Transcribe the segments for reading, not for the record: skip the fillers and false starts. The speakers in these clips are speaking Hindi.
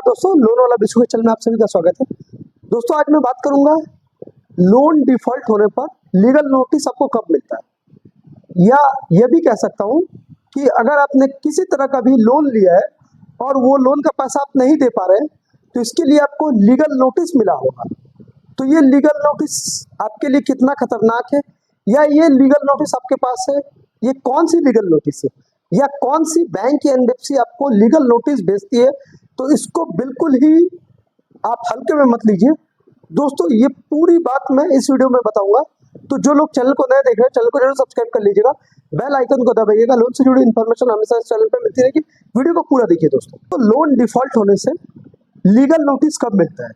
दोस्तों, लोन वाला विश्व के चैनल में आप सभी का स्वागत है। दोस्तों, आज मैं बात करूंगा लोन डिफॉल्ट होने पर लीगल नोटिस आपको कब मिलता है, या यह भी कह सकता हूं कि अगर आपने किसी तरह का भी लोन लिया है और वो लोन का पैसा आप नहीं दे पा रहे हैं तो इसके लिए आपको लीगल नोटिस मिला होगा। तो ये लीगल नोटिस आपके लिए कितना खतरनाक है, या ये लीगल नोटिस आपके पास है, ये कौन सी लीगल नोटिस है, या कौन सी बैंक या एनबीएफसी आपको लीगल नोटिस भेजती है, तो इसको बिल्कुल ही आप हल्के में मत लीजिए। दोस्तों, ये पूरी बात मैं इस वीडियो में बताऊंगा, तो जो लोग चैनल को नए देख रहे हैं चैनल को जरूर सब्सक्राइब कर लीजिएगा, बेल आइकन को दबाइएगा। लोन से जुड़ी इन्फॉर्मेशन हमेशा इस चैनल पे मिलती रहेगी। वीडियो को पूरा देखिए दोस्तों। तो लोन डिफॉल्ट होने से लीगल नोटिस कब मिलता है,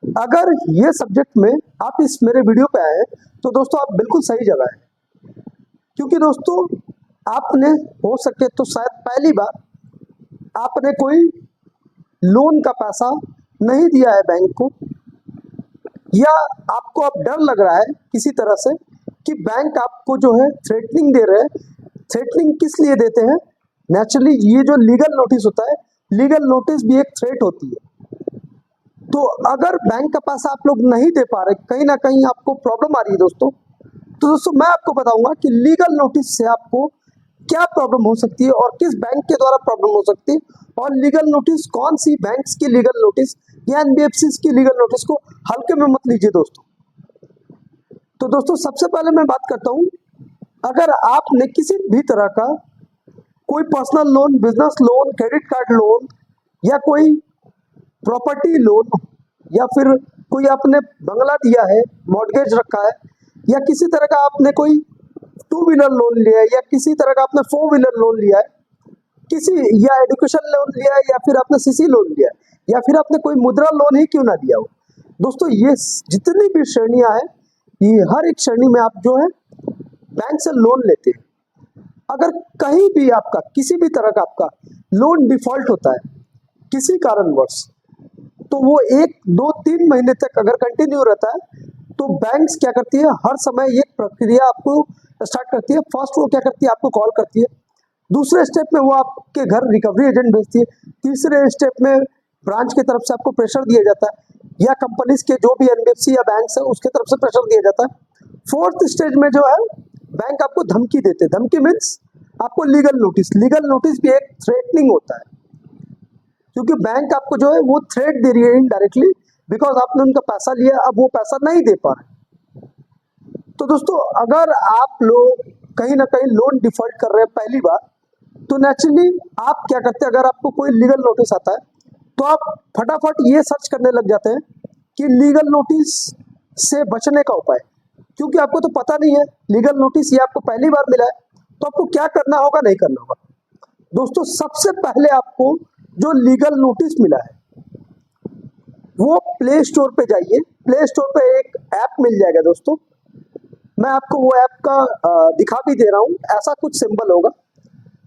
अगर ये सब्जेक्ट में आप इस मेरे वीडियो पे आए तो दोस्तों आप बिल्कुल सही जगह है, क्योंकि दोस्तों आपने हो सके तो शायद पहली बार आपने कोई लोन का पैसा नहीं दिया है बैंक को, या आपको अब डर लग रहा है किसी तरह से कि बैंक आपको जो है थ्रेटनिंग दे रहे हैं। थ्रेटनिंग किस लिए देते हैं? नेचुरली ये जो लीगल नोटिस होता है, लीगल नोटिस भी एक थ्रेट होती है। तो अगर बैंक का पैसा आप लोग नहीं दे पा रहे, कहीं ना कहीं आपको प्रॉब्लम आ रही है दोस्तों, तो दोस्तों मैं आपको बताऊंगा कि लीगल नोटिस से आपको क्या प्रॉब्लम हो सकती है और किस बैंक के द्वारा प्रॉब्लम हो सकती है, और लीगल नोटिस कौन सी बैंक्स की लीगल नोटिस या एनबीएफसी की लीगल नोटिस को हल्के में मत लीजिए दोस्तों। तो दोस्तों सबसे पहले मैं बात करता हूं, अगर आपने किसी भी तरह का कोई personal loan, business loan, credit card loan, या कोई प्रॉपर्टी लोन, या फिर कोई आपने बंगला दिया है, मॉर्गेज रखा है, या किसी तरह का आपने कोई 2 व्हीलर लोन लिया है, या किसी तरह का आपने 4 व्हीलर लोन लिया है, किसी या एजुकेशन लोन लिया है, या फिर आपने सीसी लोन लिया है, या फिर आपने कोई मुद्रा लोन ही क्यों ना लिया हो। दोस्तों ये जितनी भी श्रेणियां हैं, ये हर एक श्रेणी में आप जो है बैंक से लोन लेते हैं। अगर कहीं भी आपका किसी भी तरह का आपका लोन डिफॉल्ट होता है किसी कारणवश, तो वो 1, 2, 3 महीने तक अगर कंटिन्यू रहता है तो बैंक्स क्या करती है, हर समय ये प्रक्रिया आपको स्टार्ट करती है। फर्स्ट वो क्या करती है, आपको कॉल करती है। दूसरे स्टेप में वो आपके घर रिकवरी एजेंट भेजती है। तीसरे स्टेप में ब्रांच की तरफ से आपको प्रेशर दिया जाता है, या कंपनीज के जो भी एनबीएफसी या बैंक है उसके तरफ से प्रेशर दिया जाता है। फोर्थ स्टेज में जो है बैंक आपको धमकी देते हैं। धमकी मीन्स आपको लीगल नोटिस। लीगल नोटिस भी एक थ्रेटनिंग होता है, क्योंकि बैंक आपको जो है वो थ्रेट दे रही है इनडायरेक्टली, बिकॉज आपने उनका पैसा लिया, अब वो पैसा नहीं दे पा रहे। तो दोस्तों अगर आप लोग कहीं ना कहीं लोन डिफॉल्ट कर रहे हैं पहली बार, तो नेचुरली आप क्या करते हैं, अगर आपको कोई लीगल नोटिस आता है तो आप फटाफट ये सर्च करने लग जाते हैं कि लीगल नोटिस से बचने का उपाय, क्योंकि आपको तो पता नहीं है लीगल नोटिस ये आपको पहली बार मिला है तो आपको क्या करना होगा, नहीं करना होगा। दोस्तों सबसे पहले आपको जो लीगल नोटिस मिला है वो प्ले स्टोर पे जाइए। प्ले स्टोर पे एक ऐप मिल जाएगा दोस्तों, मैं आपको वो ऐप का दिखा भी दे रहा हूँ। ऐसा कुछ सिंबल होगा,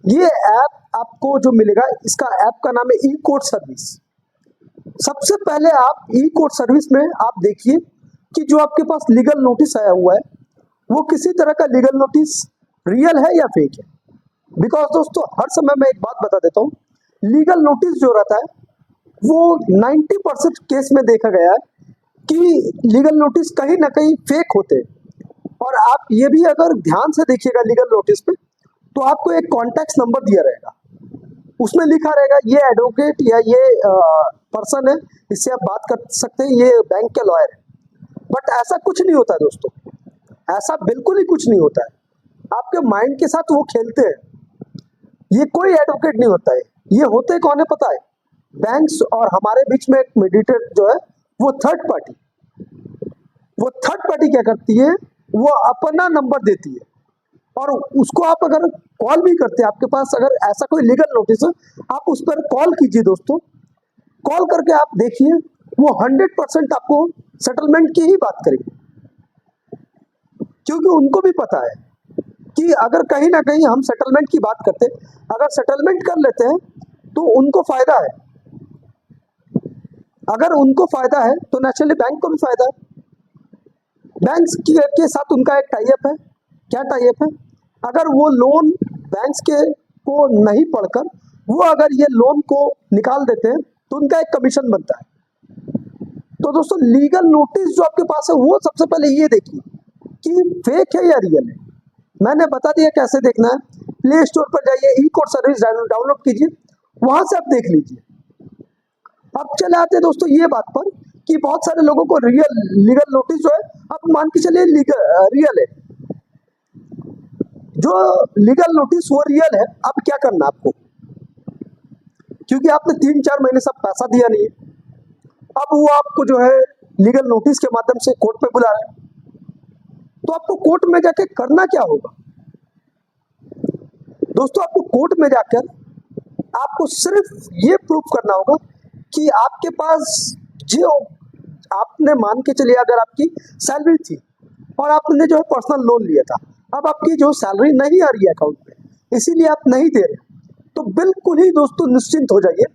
ये ऐप आपको जो मिलेगा, इसका ऐप का नाम है ई कोर्ट सर्विस। सबसे पहले आप ई कोर्ट सर्विस में आप देखिए कि जो आपके पास लीगल नोटिस आया हुआ है वो किसी तरह का लीगल नोटिस रियल है या फेक है। बिकॉज दोस्तों हर समय मैं एक बात बता देता हूँ, लीगल नोटिस जो रहता है वो 90% केस में देखा गया है कि लीगल नोटिस कहीं ना कहीं फेक होते हैं। और आप ये भी अगर ध्यान से देखिएगा लीगल नोटिस पे, तो आपको एक कॉन्टैक्ट नंबर दिया रहेगा, उसमें लिखा रहेगा ये एडवोकेट या ये पर्सन है, इससे आप बात कर सकते हैं, ये बैंक के लॉयर है। बट ऐसा कुछ नहीं होता है दोस्तों, ऐसा बिल्कुल ही कुछ नहीं होता है। आपके माइंड के साथ वो खेलते हैं। ये कोई एडवोकेट नहीं होता है, ये होते कौन है पता है? बैंक्स और हमारे बीच में एक मीडिएटर जो है वो थर्ड पार्टी। वो थर्ड पार्टी क्या करती है, वो अपना नंबर देती है, और उसको आप अगर कॉल भी करते हैं, आपके पास अगर ऐसा कोई लीगल नोटिस है, आप उस पर कॉल कीजिए दोस्तों। कॉल करके आप देखिए, वो 100% आपको सेटलमेंट की ही बात करेगी, क्योंकि उनको भी पता है कि अगर कहीं ना कहीं हम सेटलमेंट की बात करते हैं, अगर सेटलमेंट कर लेते हैं तो उनको फायदा है। अगर उनको फायदा है तो नेचुरली बैंक को भी फायदा है। बैंक्स के साथ उनका एक टाई अप है। क्या टाई अप है? अगर वो लोन बैंक्स के को नहीं पढ़कर वो अगर ये लोन को निकाल देते हैं तो उनका एक कमीशन बनता है। तो दोस्तों लीगल नोटिस जो आपके पास है वो सबसे पहले ये देखिए कि फेक है या रियल है। मैंने बता दिया कैसे देखना है। प्ले स्टोर पर जाइए, ई कोर्ट सर्विस डाउनलोड कीजिए, वहां से आप देख लीजिए। अब चले आते हैं दोस्तों ये बात पर कि बहुत सारे लोगों को लीगल नोटिस जो है, आप मान के चलिए रियल है, जो लीगल नोटिस वो रियल है। अब क्या करना आपको, क्योंकि आपने 3-4 महीने से पैसा दिया नहीं है, अब वो आपको जो है लीगल नोटिस के माध्यम से कोर्ट में बुला रहे हैं, तो आपको कोर्ट में जाके करना क्या होगा दोस्तों? आपको कोर्ट में जाकर आपको सिर्फ ये प्रूफ करना होगा कि आपके पास जो आपने मान के चलिए अगर आपकी सैलरी थी और आपने जो है पर्सनल लोन लिया था, अब आपकी जो सैलरी नहीं आ रही है अकाउंट में, इसीलिए आप नहीं दे रहे, तो बिल्कुल ही दोस्तों निश्चिंत हो जाइए।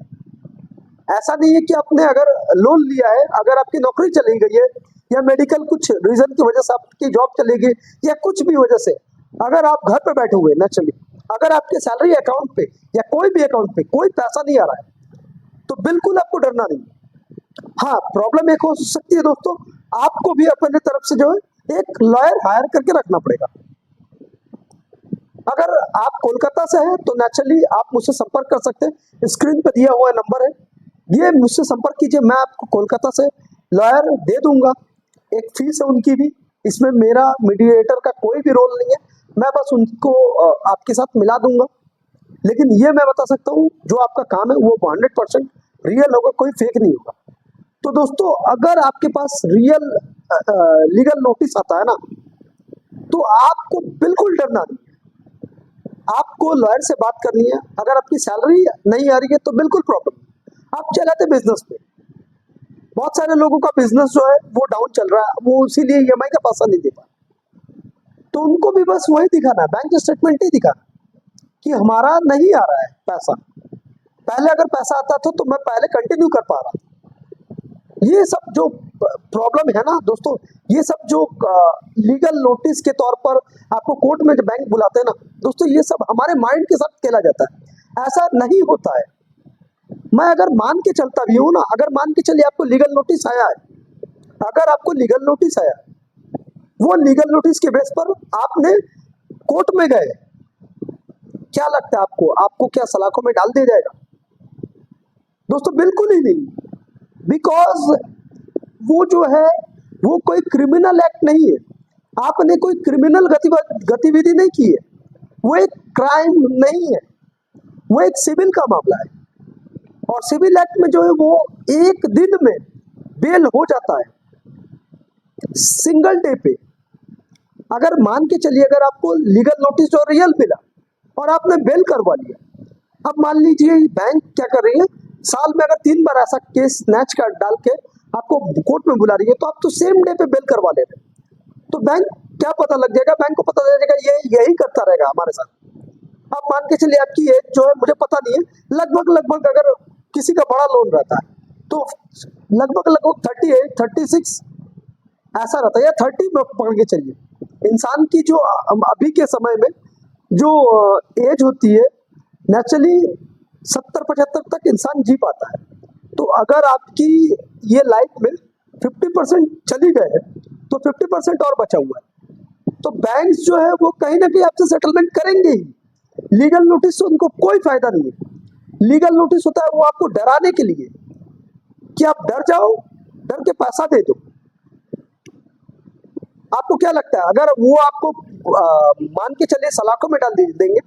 ऐसा नहीं है कि आपने अगर लोन लिया है, अगर आपकी नौकरी चली गई है या मेडिकल कुछ रीजन की वजह से आपकी जॉब चली गई या कुछ भी वजह से अगर आप घर पे बैठे हुए ना, चलिए अगर आपके सैलरी अकाउंट पे या कोई भी अकाउंट पे कोई पैसा नहीं आ रहा है, तो बिल्कुल आपको डरना नहीं। हाँ, प्रॉब्लम एक हो सकती है दोस्तों, आपको भी अपने तरफ से जो है एक लॉयर हायर करके रखना पड़ेगा। अगर आप कोलकाता से हैं तो नेचुरली आप मुझसे संपर्क कर सकते हैं, स्क्रीन पर दिया हुआ नंबर है, ये मुझसे संपर्क कीजिए। मैं आपको कोलकाता से लॉयर दे दूंगा, एक फीस है उनकी भी, इसमें मेरा मीडिएटर का कोई भी रोल नहीं है, मैं बस उनको आपके साथ मिला दूंगा। लेकिन ये मैं बता सकता हूँ जो आपका काम है वो 100% रियल होगा, कोई फेक नहीं होगा। तो दोस्तों अगर आपके पास रियल लीगल नोटिस आता है ना, तो आपको बिल्कुल डरना नहीं, आपको लॉयर से बात करनी है। अगर आपकी सैलरी नहीं आ रही है तो बिल्कुल प्रॉब्लम, आप चलाते बिजनेस पे, बहुत सारे लोगों का बिजनेस जो है वो डाउन चल रहा है, वो इसीलिए ईएमआई का पैसा नहीं दे पा, तो उनको भी बस वही दिखाना है, बैंक स्टेटमेंट ही दिखाना कि हमारा नहीं आ रहा है पैसा। पहले अगर पैसा आता था तो मैं पहले कंटिन्यू कर पा रहा था। ये सब जो प्रॉब्लम है ना दोस्तों, ये सब जो लीगल नोटिस के तौर पर आपको कोर्ट में जो बैंक बुलाते हैं ना दोस्तों, ये सब हमारे माइंड के साथ खेला जाता है, ऐसा नहीं होता है। मैं अगर मान के चलता भी हूँ ना, अगर मान के चलिए आपको लीगल नोटिस आया है, अगर आपको लीगल नोटिस आया, वो लीगल नोटिस के बेस पर आपने कोर्ट में गए, क्या लगता है आपको क्या सलाखों में डाल दिया जाएगा दोस्तों? बिल्कुल ही नहीं, बिकॉज वो जो है वो कोई क्रिमिनल एक्ट नहीं है, आपने कोई क्रिमिनल गतिविधि नहीं की है, वो एक क्राइम नहीं है, वो एक सिविल का मामला है। और सिविल एक्ट में जो है वो एक दिन में बेल हो जाता है, सिंगल डे पे। अगर मान के चलिए अगर आपको लीगल नोटिस जो रियल मिला और आपने बेल करवा लिया, अब मान लीजिए बैंक क्या कर रही है, साल में अगर 3 बार ऐसा केस स्नैच कर डाल के आपको कोर्ट में बुला रही है, तो आप तो सेम डे पे बेल करवा ले रहे, तो बैंक क्या पता लग जाएगा, बैंक को पता लग जाएगा ये यही करता रहेगा हमारे साथ। अब मान के चलिए आपकी एज जो है मुझे पता नहीं है, लगभग अगर किसी का बड़ा लोन रहता है तो लगभग 38 36 ऐसा रहता है, या 30 में पकड़ के चलिए। इंसान की जो अभी के समय में जो एज होती है नेचुरली 70-75 तक इंसान जी पाता है। तो अगर आपकी ये लाइफ में 50% चली गए है तो 50% और बचा हुआ है, तो बैंक्स जो है वो कहीं ना कहीं आपसे सेटलमेंट करेंगे ही। लीगल नोटिस से उनको कोई फायदा नहीं है। लीगल नोटिस होता है वो आपको डराने के लिए कि आप डर जाओ, डर के पैसा दे दो। आपको क्या लगता है अगर वो आपको मान के चलिए सलाखों में डाल देंगे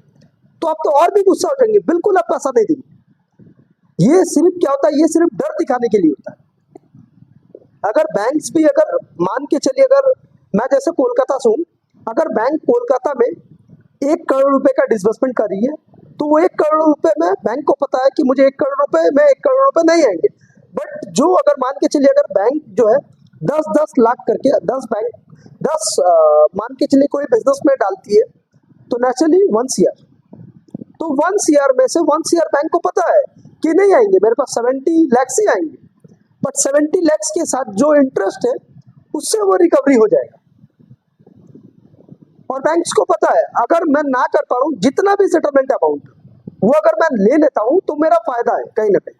तो आप तो और भी गुस्सा हो जाएंगे, बिल्कुल आप पैसा दे देंगे। ये सिर्फ क्या होता है, ये सिर्फ डर दिखाने के लिए होता है। अगर बैंक्स भी अगर मान के चलिए, अगर मैं जैसे कोलकाता से हूँ, अगर बैंक कोलकाता में 1 करोड़ रुपए का डिसबर्समेंट कर रही है तो वो 1 करोड़ रुपए में बैंक को पता है कि मुझे 1 करोड़ रुपए में 1 करोड़ रुपए नहीं आएंगे। बट जो अगर मान के चलिए अगर बैंक जो है 10-10 लाख करके 10 मान के चलिए कोई बिजनेस में डालती है तो नेचुरली 1 CR, तो 1 CR में से 1 CR बैंक को पता है कि नहीं आएंगे, मेरे पास 70 लाख ही आएंगे, बट 70 लाख के साथ जो इंटरेस्ट है उससे वो रिकवरी हो जाएगा। और बैंक्स को पता है अगर मैं ना कर पा रहा हूँ जितना भी सेटलमेंट अमाउंट वो अगर मैं ले लेता हूँ तो मेरा फायदा है कहीं ना कहीं।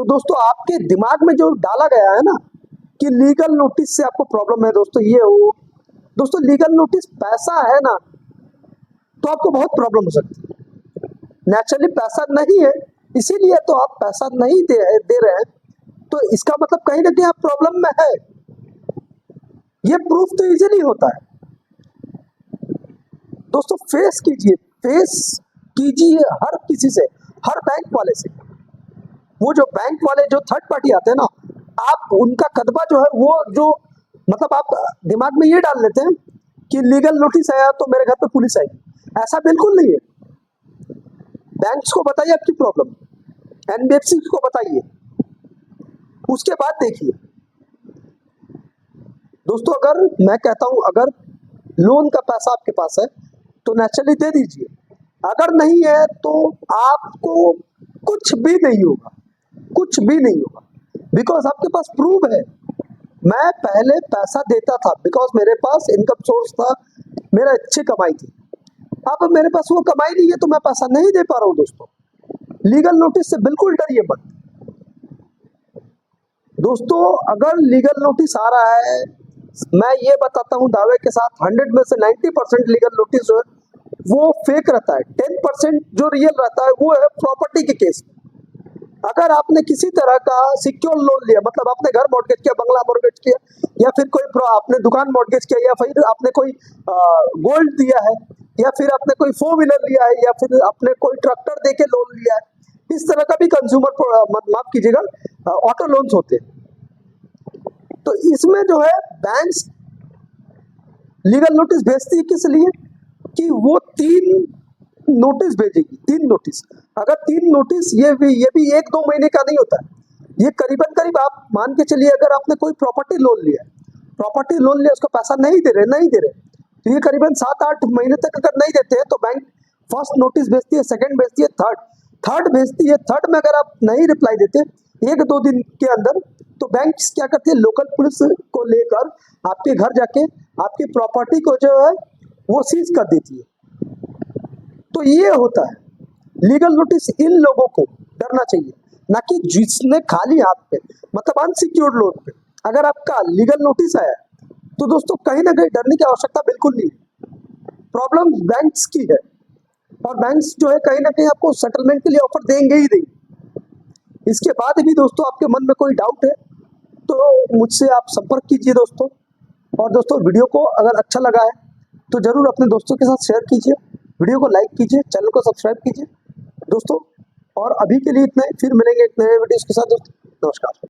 तो दोस्तों आपके दिमाग में जो डाला गया है ना कि लीगल नोटिस से आपको प्रॉब्लम है दोस्तों, ये हो दोस्तों, लीगल नोटिस पैसा है ना तो आपको बहुत प्रॉब्लम हो सकती है। नेचुरली पैसा नहीं है, इसीलिए तो आप पैसा नहीं दे रहे हैं, तो इसका मतलब कहीं ना कहीं आप प्रॉब्लम में है। ये प्रूफ तो इजीली होता है दोस्तों। फेस कीजिए हर किसी से, हर बैंक वाले से। वो जो बैंक वाले जो थर्ड पार्टी आते हैं ना, आप उनका कदबा जो है वो जो मतलब आप दिमाग में ये डाल लेते हैं कि लीगल नोटिस आया तो मेरे घर पे पुलिस आएगी, ऐसा बिल्कुल नहीं है। बैंक्स को बताइए आपकी प्रॉब्लम, एनबीएफसी को बताइए, उसके बाद देखिए दोस्तों। अगर मैं कहता हूं अगर लोन का पैसा आपके पास है तो नेचुरली दे दीजिए, अगर नहीं है तो आपको कुछ भी नहीं होगा, कुछ भी नहीं होगा, बिकॉज आपके पास प्रूफ है। मैं पहले पैसा देता था बिकॉज मेरे पास इनकम सोर्स था, मेरा अच्छी कमाई थी। अब मेरे पास वो कमाई नहीं है तो मैं पैसा नहीं दे पा रहा हूँ दोस्तों। लीगल नोटिस से बिल्कुल डरिए मत दोस्तों। अगर लीगल नोटिस आ रहा है, मैं ये बताता हूँ दावे के साथ, 100 में से 90% लीगल नोटिस जो है वो फेक रहता है। 10% जो रियल रहता है वो है प्रॉपर्टी के केस। अगर आपने किसी तरह का सिक्योर लोन लिया, मतलब आपने घर मॉर्गेज किया, बंगला मॉर्गेज किया, या फिर कोई आपने दुकान मॉर्गेज किया, या फिर आपने कोई गोल्ड दिया है, या फिर आपने कोई 4 व्हीलर लिया है, या फिर आपने कोई ट्रैक्टर देके लोन लिया है, इस तरह का भी कंज्यूमर माफ कीजिएगा ऑटो लोन्स होते हैं। तो इसमें जो है बैंक्स लीगल नोटिस भेजती है किस लिए कि वो 3 नोटिस भेजेगी, 3 नोटिस। अगर 3 नोटिस ये भी 1-2 महीने का नहीं होता है, ये करीब आप मान के चलिए अगर आपने कोई प्रॉपर्टी लोन लिया, उसको पैसा नहीं दे रहे, तो ये करीबन 7-8 महीने तक अगर नहीं देते हैं तो बैंक फर्स्ट नोटिस भेजती है, सेकंड भेजती है, थर्ड भेजती है। थर्ड में अगर आप नहीं रिप्लाई देते 1-2 दिन के अंदर, तो बैंक क्या करती है, लोकल पुलिस को लेकर आपके घर जाके आपकी प्रॉपर्टी को जो है वो सीज कर देती है। तो ये होता है लीगल नोटिस। इन लोगों को डरना चाहिए, ना कि जिसने खाली हाथ पे मतलब अनसिक्योर्ड लोन पे अगर आपका लीगल नोटिस आया तो दोस्तों कहीं ना कहीं डरने की आवश्यकता बिल्कुल नहीं है। प्रॉब्लम बैंक्स की है, और बैंक्स जो है कहीं ना कहीं आपको सेटलमेंट के लिए ऑफर देंगे ही देंगे। इसके बाद भी दोस्तों आपके मन में कोई डाउट है तो मुझसे आप संपर्क कीजिए दोस्तों। और दोस्तों वीडियो को अगर अच्छा लगा है तो जरूर अपने दोस्तों के साथ शेयर कीजिए, वीडियो को लाइक कीजिए, चैनल को सब्सक्राइब कीजिए दोस्तों। और अभी के लिए इतना ही, फिर मिलेंगे एक नए वीडियो के साथ दोस्तों। नमस्कार।